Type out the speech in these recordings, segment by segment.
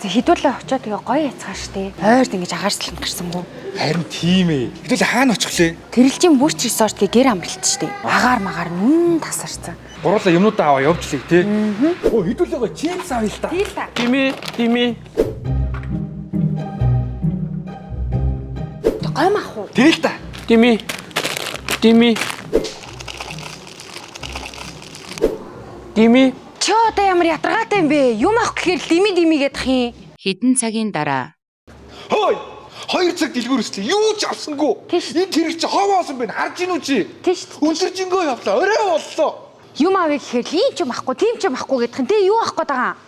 Хэдүүлээ очоод тэгээ гоё яцгаа штэ. Ойрд ингэж агаарслан гэрсэнгүү. Харин тийм ээ. Хэдүүлээ хаана очихлээ? Тэрэлжийн бүүч ресорт гээ гэр амралт штэ. Агаар магаар нүн тасарсан. Гурлаа юмнуудаа аваа явуулчих тий. Оо хэдүүлээ гоё чипс авъя л та. Тий л та. Тими. Гой мах уу? Тий л та. Тими. Чи одоо ямар ятаргаатай юм бэ? Юм авах гэхээр дими гэдэх юм. Хэдэн цагийн дараа Хөөе. 2 цаг дэлгүүр өслөө. Юу ч авсангүй. Энэ тэрэг чи ховоосон байна. Харж ийн үү чи? Тийш. Өндөржингөө явлаа. Орой боллоо. Юм авъя гэхээр ийм ч юм ахгүй, тийм ч юм ахгүй гэдэх юм. Тэ юу авах гээд байгаа юм?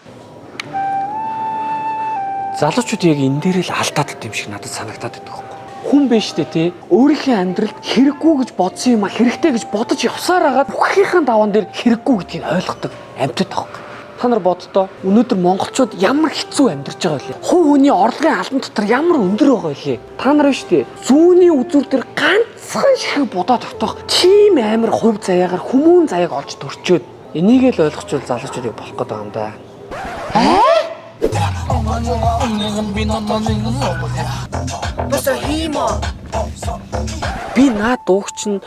залуучууд яг энэ дээр л алдаад байт юм шиг надад санагдаад байдаг байхгүй. Хүн биш үү те? Өөрийнхөө амьдралд хэрэггүй гэж бодсон юм а хэрэгтэй гэж бодож явсаар агаад бүхнийхэн даваан дээр хэрэггүй гэдгийг ойлгодог амьтад байхгүй. Та нар боддоо өнөөдөр монголчууд ямар хэцүү амьдарч байгаа вэ? Хувь хүний орлогын албан дотор ямар өндөр байгаа вэ? Та нар биш үү? Зүүнний үзүүр дээр ганцхан шиг будаад тогтоох тийм амар хувь заяагаар хүмүүн заяаг олж төрчөөд энийг л ойлгочвол залуучуудыг болох гэдэг юм да. Би наа дуугч нь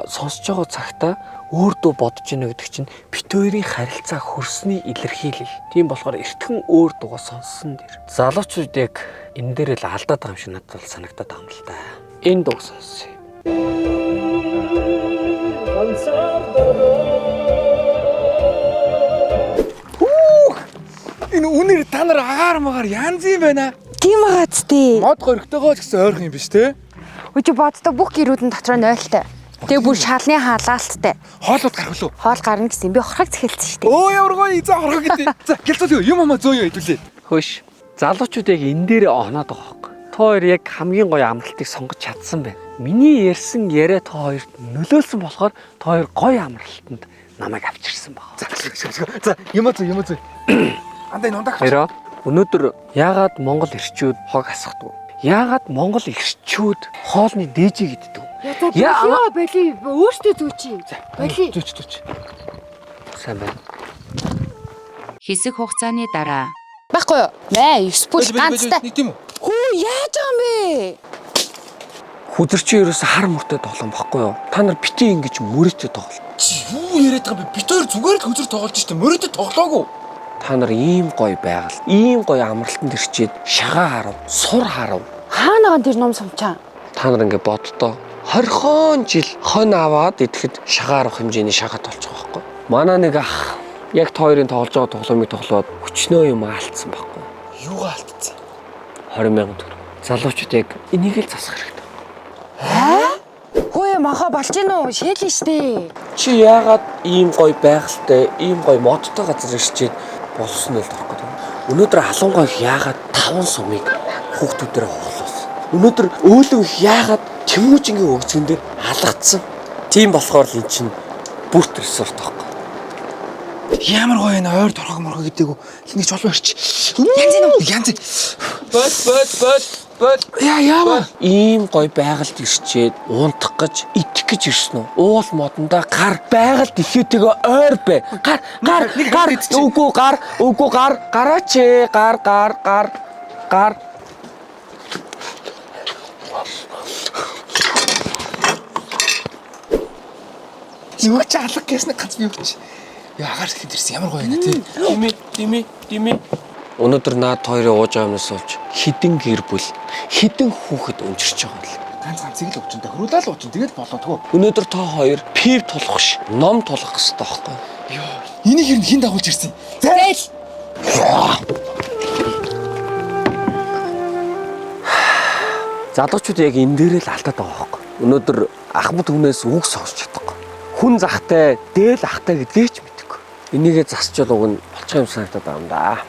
сонсож байгаа цагтаа өөртөө бодож ийнэ гэдэг чинь бит хоёрын харилцаа хөрсний илэрхийлэл. Тийм болохоор эртхэн өөр дуугаа сонссон дэр. Залуучууд яг энэ дээр л алдаад байгаа юм шиг надад бол санагдаад байгаа юм л да. Энэ дууг сонсъё. Энэ үнээр та нар агаар магаар янз юм байна. Тийм байгаа зү. Мод горигтойгоо ч гэсэн ойрхон юм биш те. Өчигдөр боддоо бүх гэрүүдэн дотроо 0-тай. Тэгээ бүр шалны хаалгаалттай. Хоолууд гарах лөө. Хоол гарна гэсэн би хорхог захилцсан шүү дээ. Өө ямар гоё эзэн хорхог гэдэг. За гэлцээ юм амаа зөөё хэдүүлээ. Хөөш. Залуучууд яг энэ дээр оноод байгаа байхгүй. Та хоёр яг хамгийн гоё амралтыг сонгож чадсан байна. Миний ярьсан яриа та хоёрт нөлөөлсөн болохоор та хоёр гоё амралтанд намайг авчирсан баг. За юм зөө. Андаа энэ ундаа. Хоёроо өнөөдөр яагаад Монгол ирчүүд хог асахдгүй? Яагаад Монгол ирчүүд хоолны дээжи гэддэг? Яа боли өөртөө зүүчи. Боли. Зүүч. Сайн байна. хэсэг хугацааны дараа Байхгүй юу? Мэ 9 бүл ганцтай. Нэг тийм үү? Хөө яаж байгаа юм бэ? Хүзэрчин ерөөсө хар мөртөө тоглоом баггүй юу? Та нар бити ингэж мөрөдөө тоглол. Чи юу яриад байгаа бэ? Бид хоёр зүгээр л хөзөр тоглож штэ. Мөрөдө тоглоогүй. Та нар ийм гоё байгаль, ийм гоё амралтанд ирчээд шагаа харав, сур харав. Хаанагаан тэр ном сумчаа. Та нар ингэ боддоо 20 жил хон аваад идэхэд шагаа харах хэмжээний шагаа толж байгаа байхгүй. Манай нэг ах яг та хоёрын тоглож байгаа тоглоомыг тоглоод өчнөө юм алдсан байхгүй. Юугаа алдсан? 20,000 төгрөг. Залуучууд яг энийг л засах хэрэгтэй. Хөөе маха болж гин үү? Шээлэн штэ. Чи яагаад ийм гоё байгальтай, ийм гоё модтой газар ирчээд болсон л дөрөх гэдэг. Өнөөдөр халуун гоёх яагаад 5 сумыг хүүхдүүдээр хоолоосон. Өнөөдөр өөлөв их яагаад Тэмүүжингийн өгцөн дээр алгацсан. Тийм болохоор л эн чинь бүрт ресорт таахгүй. Ямар гоё энэ ойр торхог морхог гэдэг үү? Нэг жолоо ирч. Янз. Бод. Яа. Ийм гоё байгальд ирчээд унтах гэж, идэх гэж ирсэн үү? Уул модондоо гар байгальд ихэтэйгээ ойр бай. Гар. Үгүй гар. Гараач ээ. Гар. Юу ч алга гэснэ ганц би өгч. Яагаар ихэд ирсэн ямар гоё нэ тий. Дими. Өнөөдөр наад хоёрын ууж байгаа юмнаас болж хідэн гэр бүл, хідэн хүүхэд өнчирч байгаа л. Ганцыг л өгч. Хөрүүлээ л өгч. Тэгээд болоодгоо. Өнөөдөр та хоёр пив тулах ш, ном тулах хэрэгтэй байхгүй юу? Йоо. Энийг хин дагуулж ирсэн. Зээл. Залуучууд яг энэ дээрээ л алдаад байгаа байхгүй. Өнөөдөр ахмад хүнээс үг сонсч чадахгүй. Хүн захтай, дээл ахтай гэдгээ ч мэдэхгүй. Энийгээ засчвал уг нь болчих юм санагдаад байгаа юм да.